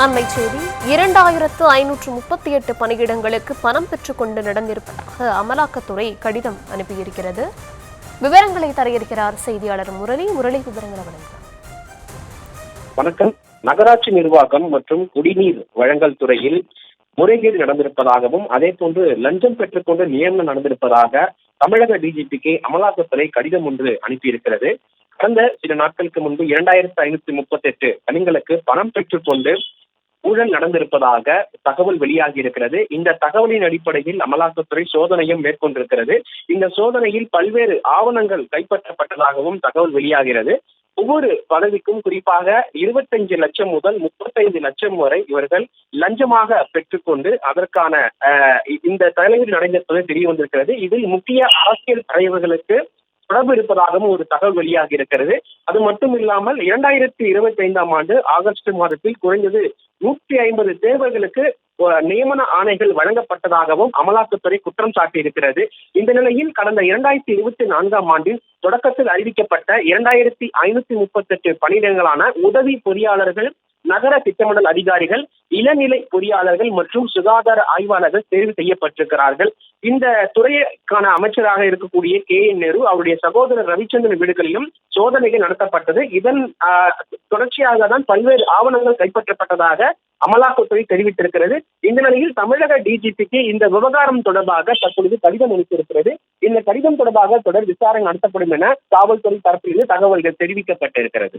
அண்மை செய்தி 2538 பணியிடங்களுக்கு பணம் பெற்றுக்கொண்டு நடந்திருப்பதாக அமலாக்கத்துறை கடிதம் அனுப்பியிருக்கிறது. விவரங்களை தர இருக்கிறார் செய்தியாளர் முரளி. விவரங்களை வழங்குகிறார். வணக்கம். நகராட்சி நிர்வாகம் மற்றும் குடிநீர் வழங்கல் துறையில் முறைகேடு நடந்திருப்பதாகவும் அதே போன்று லஞ்சம் பெற்றுக்கொண்டு நியமனம் நடந்திருப்பதாக தமிழக டிஜிபிக்கு அமலாக்கத்துறை கடிதம் ஒன்று அனுப்பியிருக்கிறது. கடந்த சில நாட்களுக்கு முன்பு 2538 பணிகளுக்கு பணம் பெற்றுக்கொண்டு ஊழல் நடந்திருப்பதாக தகவல் வெளியாகி இருக்கிறது. இந்த தகவலின் அடிப்படையில் அமலாக்கத்துறை சோதனையும் மேற்கொண்டிருக்கிறது. இந்த சோதனையில் பல்வேறு ஆவணங்கள் கைப்பற்றப்பட்டதாகவும் தகவல் வெளியாகிறது. ஒவ்வொரு பதவிக்கும் குறிப்பாக 25 லட்சம் முதல் 35 லட்சம் வரை இவர்கள் லஞ்சமாக பெற்றுக்கொண்டு அதற்கான இந்த தலைவரில் நடைபெறுவது தெரிய வந்திருக்கிறது. இதில் முக்கிய அரசியல் தலைவர்களுக்கு தொடர்பு இருப்பதாகவும் ஒரு தகவல் வெளியாகி இருக்கிறது. அது மட்டும் இல்லாமல் 2025ஆம் ஆண்டு ஆகஸ்ட் மாதத்தில் குறைந்தது 150 தேர்வர்களுக்கு நியமன ஆணைகள் வழங்கப்பட்டதாகவும் அமலாக்கத்துறை குற்றம் சாட்டி இருக்கிறது. இந்த நிலையில் கடந்த 2024ஆம் ஆண்டில் தொடக்கத்தில் அறிவிக்கப்பட்ட 2538 பணியிடங்களான உதவி பொறியாளர்கள், நகர திட்டமிடல் அதிகாரிகள், இளநிலை பொறியாளர்கள் மற்றும் சுகாதார ஆய்வாளர்கள் தேர்வு செய்யப்பட்டிருக்கிறார்கள். இந்த துறைக்கான அமைச்சராக இருக்கக்கூடிய KN நேரு அவருடைய சகோதரர் ரவிச்சந்திரன் வீடுகளிலும் சோதனைகள் நடத்தப்பட்டது. இதன் தொடர்ச்சியாக தான் பல்வேறு ஆவணங்கள் கைப்பற்றப்பட்டதாக அமலாக்கத்துறை தெரிவித்திருக்கிறது. இந்த நிலையில் தமிழக டிஜிபிக்கு இந்த விவகாரம் தொடர்பாக தற்பொழுது கடிதம் அளித்திருக்கிறது. இந்த கடிதம் தொடர்பாக தொடர் விசாரணை நடத்தப்படும் என காவல்துறை தரப்பிலிருந்து தகவல்கள் தெரிவிக்கப்பட்டிருக்கிறது.